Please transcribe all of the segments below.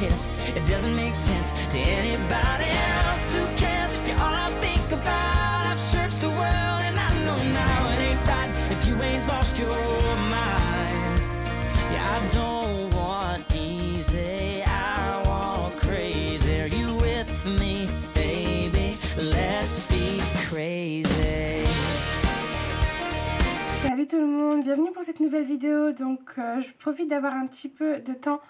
kiss. It doesn't make sense to anybody else. Who cares if you're all I think about? I've searched the world and I know now it ain't right if you ain't lost your mind. Yeah, I don't want easy, I want crazy. Are you with me, baby? Let's be crazy. Salut tout le monde, bienvenue pour cette nouvelle vidéo. Donc je profite d'avoir un petit peu de temps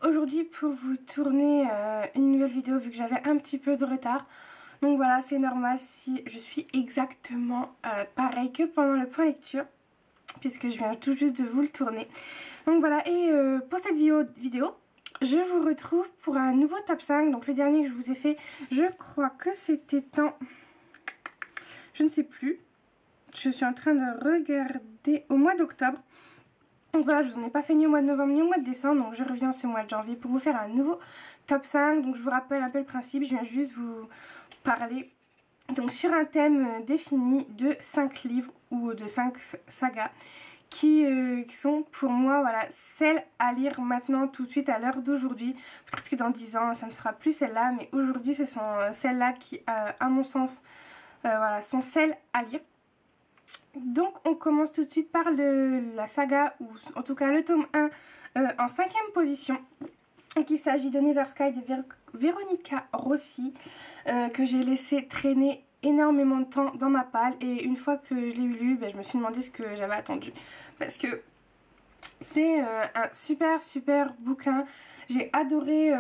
aujourd'hui pour vous tourner une nouvelle vidéo vu que j'avais un petit peu de retard. Donc voilà, c'est normal si je suis exactement pareil que pendant le point lecture, puisque je viens tout juste de vous le tourner. Donc voilà, et pour cette vidéo, je vous retrouve pour un nouveau top 5. Donc le dernier que je vous ai fait, je crois que c'était en... je ne sais plus. Je suis en train de regarder au mois d'octobre. Donc voilà, je vous en ai pas fait ni au mois de novembre ni au mois de décembre. Donc je reviens ce mois de janvier pour vous faire un nouveau top 5. Donc je vous rappelle un peu le principe. Je viens juste vous parler donc sur un thème défini de 5 livres ou de 5 sagas qui sont pour moi voilà celles à lire maintenant tout de suite à l'heure d'aujourd'hui. Peut-être que dans 10 ans ça ne sera plus celles-là, mais aujourd'hui ce sont celles-là qui à mon sens voilà, sont celles à lire. Donc on commence tout de suite par la saga, ou en tout cas le tome 1 en 5e position. Donc il s'agit de Never Sky de Veronica Rossi, que j'ai laissé traîner énormément de temps dans ma palle. Et une fois que je l'ai lu, je me suis demandé ce que j'avais attendu. Parce que c'est un super bouquin. J'ai adoré...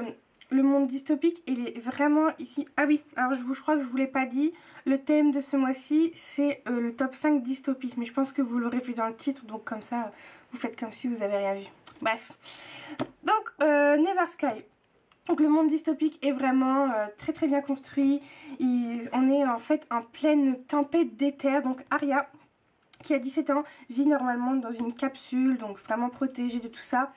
le monde dystopique, il est vraiment ici. Ah oui, alors je crois que je vous l'ai pas dit. Le thème de ce mois-ci, c'est le top 5 dystopie. Mais je pense que vous l'aurez vu dans le titre, donc comme ça, vous faites comme si vous avez rien vu. Bref. Donc, Never Sky. Donc le monde dystopique est vraiment très bien construit. On est en fait en pleine tempête d'éther. Donc Arya, qui a 17 ans, vit normalement dans une capsule, donc vraiment protégée de tout ça.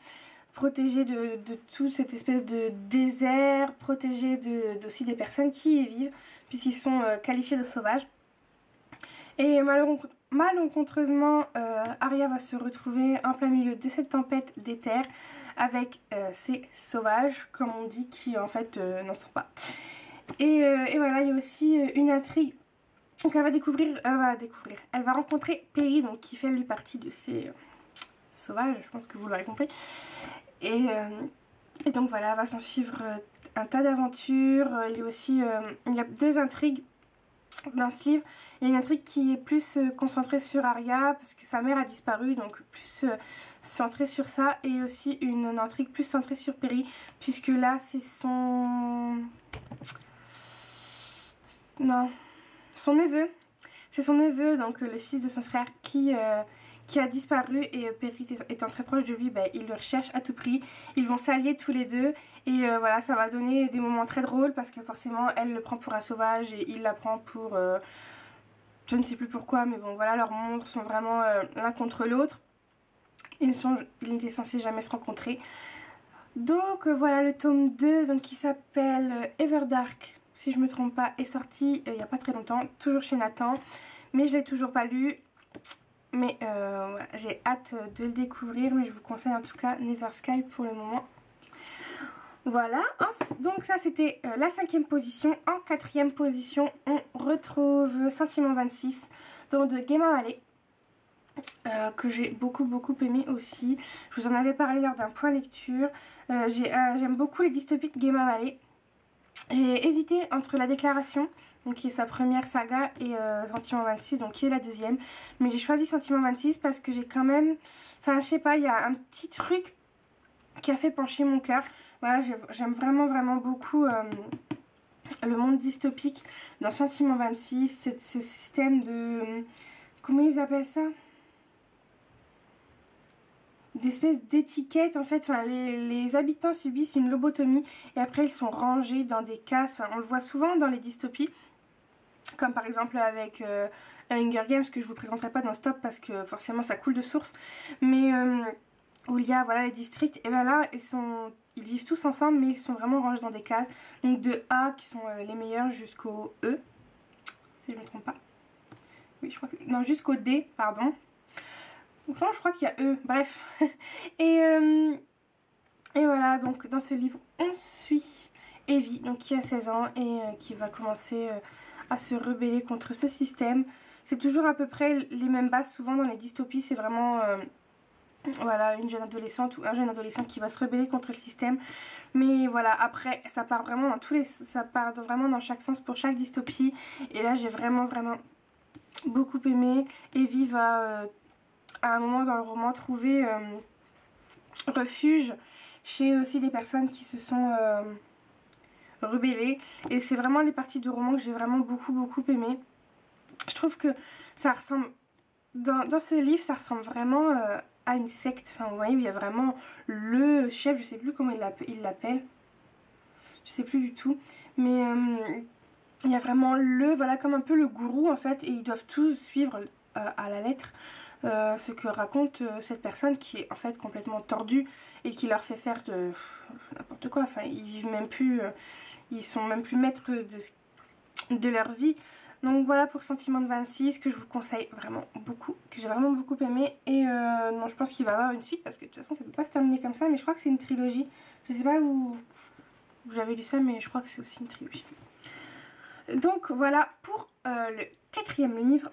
Protégée de toute cette espèce de désert, protégée aussi des personnes qui y vivent, puisqu'ils sont qualifiés de sauvages. Et malencontreusement, Arya va se retrouver en plein milieu de cette tempête d'éther avec ces sauvages, comme on dit, qui en fait n'en sont pas. Et voilà, il y a aussi une intrigue. Donc elle va rencontrer Perry, donc qui fait lui partie de ces sauvages, je pense que vous l'aurez compris. Et donc voilà, va s'en suivre un tas d'aventures. Il y a aussi il y a 2 intrigues dans ce livre. Il y a une intrigue qui est plus concentrée sur Arya parce que sa mère a disparu, donc plus centrée sur ça. Et aussi une intrigue plus centrée sur Perry, puisque là c'est son neveu. C'est son neveu, donc le fils de son frère qui a disparu, et Perry étant très proche de lui, il le recherche à tout prix. Ils vont s'allier tous les deux, et voilà, ça va donner des moments très drôles parce que forcément elle le prend pour un sauvage et il la prend pour je ne sais plus pourquoi, mais bon voilà, leurs mondes sont vraiment l'un contre l'autre. Ils n'étaient censés jamais se rencontrer. Donc voilà, le tome 2 donc, qui s'appelle Everdark, si je me trompe pas, est sorti il n'y a pas très longtemps, toujours chez Nathan, mais je l'ai toujours pas lu. Mais voilà, j'ai hâte de le découvrir, mais je vous conseille en tout cas Never Sky pour le moment. Voilà, donc ça c'était la 5e position. En 4e position, on retrouve Sentiment 26, donc de Gemma Valley, que j'ai beaucoup aimé aussi. Je vous en avais parlé lors d'un point lecture. J'aime beaucoup les dystopiques de Gemma Valley. J'ai hésité entre La Déclaration, donc qui est sa première saga, et Sentiment 26, donc qui est la 2e. Mais j'ai choisi Sentiment 26 parce que j'ai quand même... Enfin, je sais pas, il y a un petit truc qui a fait pencher mon cœur. Voilà, j'aime vraiment beaucoup le monde dystopique dans Sentiment 26. Ce système de... comment ils appellent ça ? D'espèces d'étiquettes en fait. Enfin, les habitants subissent une lobotomie et après ils sont rangés dans des cases. Enfin, on le voit souvent dans les dystopies, comme par exemple avec Hunger Games, que je vous présenterai pas dans Stop parce que forcément ça coule de source, mais où il y a voilà les districts, et bien là ils vivent tous ensemble mais ils sont vraiment rangés dans des cases, donc de A qui sont les meilleurs jusqu'au E, si je ne me trompe pas. Oui, je crois que... non, jusqu'au D, pardon. Enfin, je crois qu'il y a E, bref. Et Et voilà, donc dans ce livre, on suit Evie, donc qui a 16 ans et qui va commencer à se rebeller contre ce système. C'est toujours à peu près les mêmes bases, souvent dans les dystopies, c'est vraiment voilà, une jeune adolescente ou un jeune adolescent qui va se rebeller contre le système. Mais voilà, après, ça part vraiment dans ça part vraiment dans chaque sens pour chaque dystopie. Et là, j'ai vraiment beaucoup aimé. Evie va, à un moment dans le roman, trouver refuge chez aussi des personnes qui se sont rebellées. Et c'est vraiment les parties du roman que j'ai vraiment beaucoup aimé. Je trouve que ça ressemble, dans ce livre, ça ressemble vraiment à une secte. Enfin, vous voyez, où il y a vraiment le chef, je sais plus comment il l'appelle. Je sais plus du tout. Mais il y a vraiment voilà, comme un peu le gourou en fait. Et ils doivent tous suivre à la lettre ce que raconte cette personne qui est en fait complètement tordue et qui leur fait faire de n'importe quoi. Enfin, ils vivent même plus, ils sont même plus maîtres de leur vie. Donc voilà pour Sentiment de 26 que je vous conseille vraiment beaucoup, que j'ai vraiment beaucoup aimé. Et non, je pense qu'il va y avoir une suite parce que de toute façon ça ne peut pas se terminer comme ça. Mais je crois que c'est une trilogie. Je sais pas où j'avais lu ça, mais je crois que c'est aussi une trilogie. Donc voilà pour le 4e livre.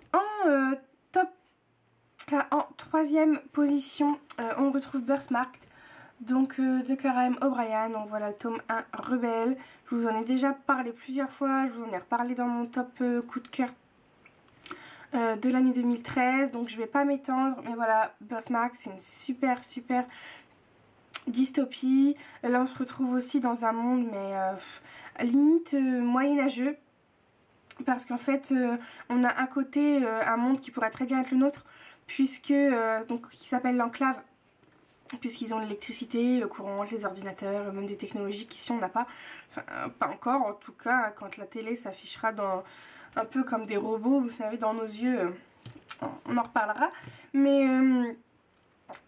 En 3e position, on retrouve Birthmarked, donc de Kara M. O'Brien. Donc voilà le tome 1, Rebelle. Je vous en ai déjà parlé plusieurs fois, je vous en ai reparlé dans mon top coup de cœur de l'année 2013. Donc je vais pas m'étendre, mais voilà, Birthmarked, c'est une super dystopie. Là on se retrouve aussi dans un monde, mais limite moyenâgeux. Parce qu'en fait, on a un côté, un monde qui pourrait très bien être le nôtre, puisque donc qui s'appelle l'enclave, puisqu'ils ont l'électricité, le courant, les ordinateurs, même des technologies qu'ici on n'a pas. Enfin, pas encore, en tout cas, quand la télé s'affichera dans un peu comme des robots, vous savez, dans nos yeux, on en reparlera. Mais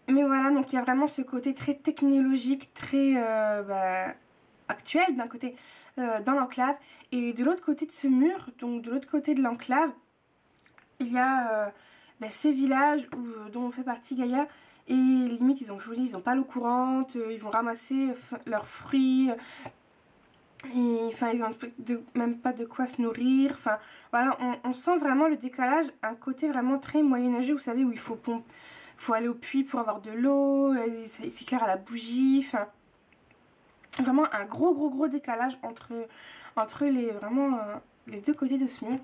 voilà, donc il y a vraiment ce côté très technologique, très actuel d'un côté dans l'enclave, et de l'autre côté de ce mur, donc de l'autre côté de l'enclave, il y a ces villages dont fait partie Gaïa. Et limite, je vous dis, ils n'ont pas l'eau courante, ils vont ramasser leurs fruits, et enfin, ils n'ont même pas de quoi se nourrir. Enfin, voilà, on sent vraiment le décalage, un côté vraiment très moyenâgeux, vous savez, où il faut aller au puits pour avoir de l'eau, il s'éclaire à la bougie, enfin, vraiment un gros décalage entre les deux côtés de ce mur.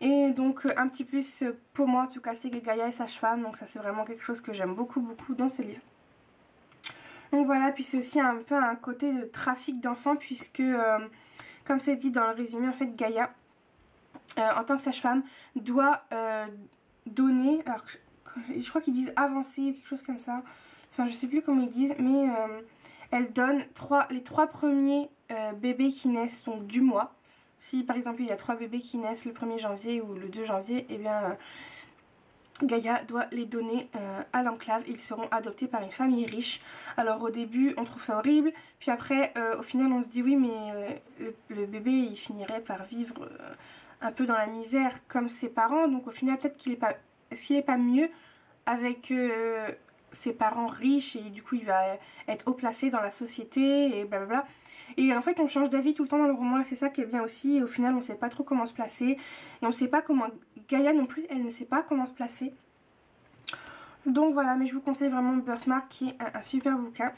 Et donc un petit plus pour moi en tout cas, c'est que Gaïa est sage-femme, donc ça c'est vraiment quelque chose que j'aime beaucoup dans ce livre. Donc voilà, puis c'est aussi un peu un côté de trafic d'enfants, puisque comme c'est dit dans le résumé, en fait Gaïa en tant que sage-femme doit donner, alors je crois qu'ils disent avancer, quelque chose comme ça, enfin je sais plus comment ils disent, mais elle donne les 3 premiers bébés qui naissent donc du mois. Si par exemple il y a 3 bébés qui naissent le 1er janvier ou le 2 janvier, et bien Gaïa doit les donner à l'enclave. Ils seront adoptés par une famille riche. Alors au début on trouve ça horrible, puis après au final on se dit oui, mais le bébé il finirait par vivre un peu dans la misère comme ses parents. Donc au final peut-être qu'il est pas, est-ce qu'il est pas mieux avec ses parents riches, et du coup il va être haut placé dans la société et blablabla. Et en fait on change d'avis tout le temps dans le roman, et c'est ça qui est bien aussi. Et au final on sait pas trop comment se placer, et on sait pas comment, Gaïa non plus, elle ne sait pas comment se placer. Donc voilà, mais je vous conseille vraiment Birthmarked, qui est un super bouquin.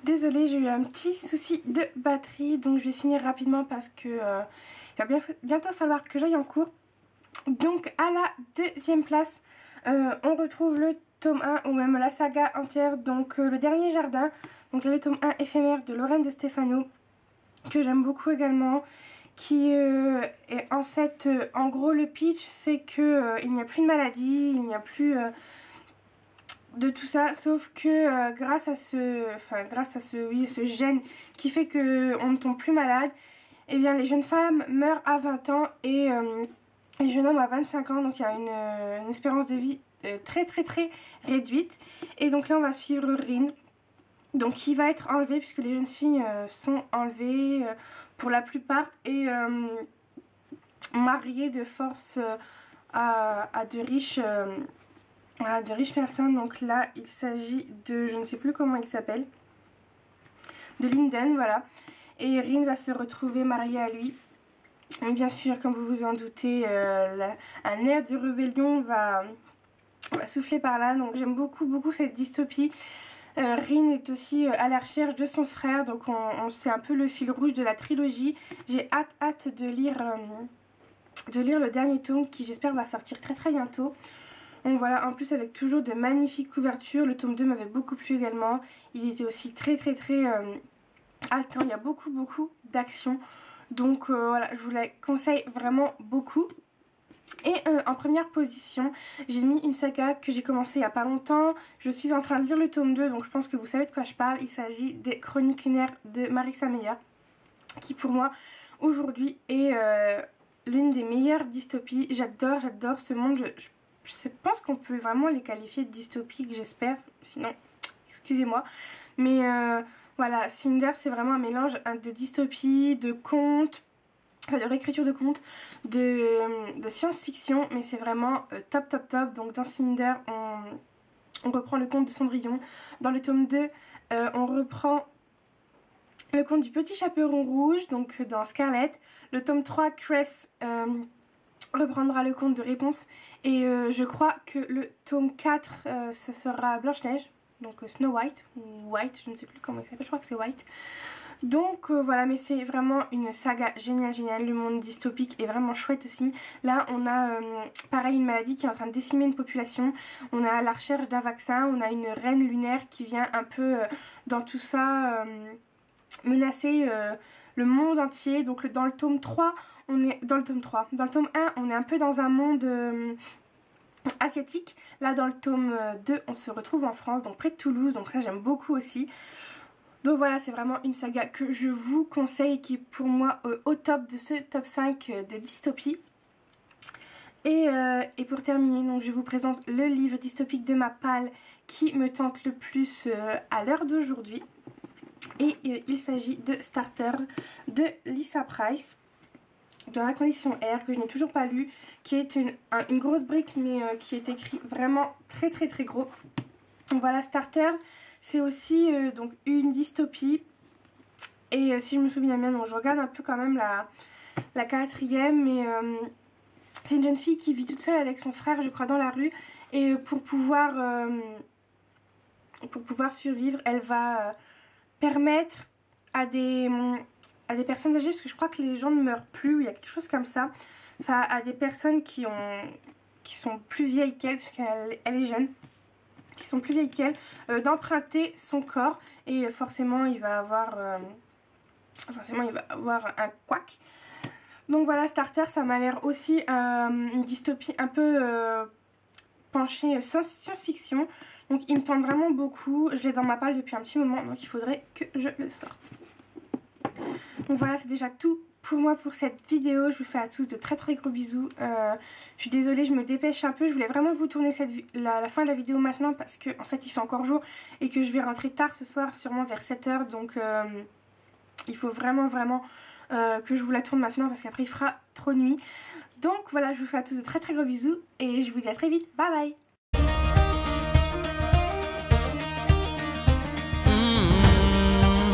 Désolée, j'ai eu un petit souci de batterie, donc je vais finir rapidement parce que il va bientôt falloir que j'aille en cours. Donc à la 2e place, on retrouve le tome 1 ou même la saga entière, donc le dernier jardin, donc là le tome 1 éphémère de Lorraine de Stefano, que j'aime beaucoup également, qui est en fait, en gros le pitch c'est que il n'y a plus de maladie, il n'y a plus de tout ça, sauf que grâce à ce gène qui fait que on ne tombe plus malade, et bien les jeunes femmes meurent à 20 ans et les jeunes hommes à 25 ans, donc il y a une espérance de vie très réduite. Et donc là on va suivre Rin, donc qui va être enlevée, puisque les jeunes filles sont enlevées pour la plupart, et mariées de force à de riches personnes. Donc là il s'agit de, je ne sais plus comment il s'appelle, de Linden, voilà. Et Rin va se retrouver mariée à lui. Et bien sûr, comme vous vous en doutez, un air de rébellion va souffler par là. Donc j'aime beaucoup cette dystopie. Rin est aussi à la recherche de son frère, donc c'est un peu le fil rouge de la trilogie. J'ai hâte de lire le dernier tome qui j'espère va sortir très bientôt. Donc voilà, en plus avec toujours de magnifiques couvertures. Le tome 2 m'avait beaucoup plu également. Il était aussi très haletant. Il y a beaucoup d'action. Donc voilà, je vous la conseille vraiment beaucoup. Et en première position, j'ai mis une saga que j'ai commencé il n'y a pas longtemps. Je suis en train de lire le tome 2, donc je pense que vous savez de quoi je parle. Il s'agit des Chroniques lunaires de Marissa Meyer, qui pour moi, aujourd'hui, est l'une des meilleures dystopies. J'adore ce monde. Je pense qu'on peut vraiment les qualifier de dystopiques, j'espère. Sinon, excusez-moi. Mais voilà, Cinder, c'est vraiment un mélange de dystopie, de contes, de réécriture de contes, de science-fiction, mais c'est vraiment top. Donc dans Cinder, on reprend le conte de Cendrillon. Dans le tome 2, on reprend le conte du petit chaperon rouge, donc dans Scarlet. Le tome 3, Cress reprendra le conte de Réponse. Et je crois que le tome 4, ce sera Blanche-Neige, donc Snow White, ou White, je ne sais plus comment il s'appelle, je crois que c'est White. Donc voilà, mais c'est vraiment une saga géniale. Le monde dystopique est vraiment chouette aussi. Là, on a pareil une maladie qui est en train de décimer une population. On a la recherche d'un vaccin. On a une reine lunaire qui vient un peu dans tout ça menacer le monde entier. Donc dans le tome 3, on est dans le tome 3. Dans le tome 1, on est un peu dans un monde asiatique. Là, dans le tome 2, on se retrouve en France, donc près de Toulouse. Donc ça, j'aime beaucoup aussi. Donc voilà, c'est vraiment une saga que je vous conseille, qui est pour moi au top de ce top 5 de dystopie. Et pour terminer, donc, je vous présente le livre dystopique de ma palle qui me tente le plus à l'heure d'aujourd'hui. Et il s'agit de Starters de Lisa Price, dans la collection R, que je n'ai toujours pas lu, qui est une grosse brique, mais qui est écrit vraiment très gros. Donc voilà, Starters. C'est aussi donc une dystopie. Et si je me souviens bien, donc je regarde un peu quand même la quatrième. Mais c'est une jeune fille qui vit toute seule avec son frère, je crois, dans la rue. Et pour pouvoir survivre, elle va permettre à des personnes âgées, parce que je crois que les gens ne meurent plus, il y a quelque chose comme ça. Enfin, à des personnes qui sont plus vieilles qu'elle, puisqu'elle est jeune, qui sont plus vieilles qu'elle, d'emprunter son corps, et forcément il va avoir un couac. Donc voilà, Starter, ça m'a l'air aussi une dystopie un peu penchée science-fiction, donc il me tente vraiment beaucoup. Je l'ai dans ma palle depuis un petit moment, donc il faudrait que je le sorte. Donc voilà, c'est déjà tout pour moi pour cette vidéo. Je vous fais à tous de très gros bisous. Je suis désolée, je me dépêche un peu. Je voulais vraiment vous tourner la fin de la vidéo maintenant, parce que en fait il fait encore jour et que je vais rentrer tard ce soir, sûrement vers 7 h. Donc il faut vraiment que je vous la tourne maintenant, parce qu'après il fera trop nuit. Donc voilà, je vous fais à tous de très gros bisous et je vous dis à très vite. Bye bye.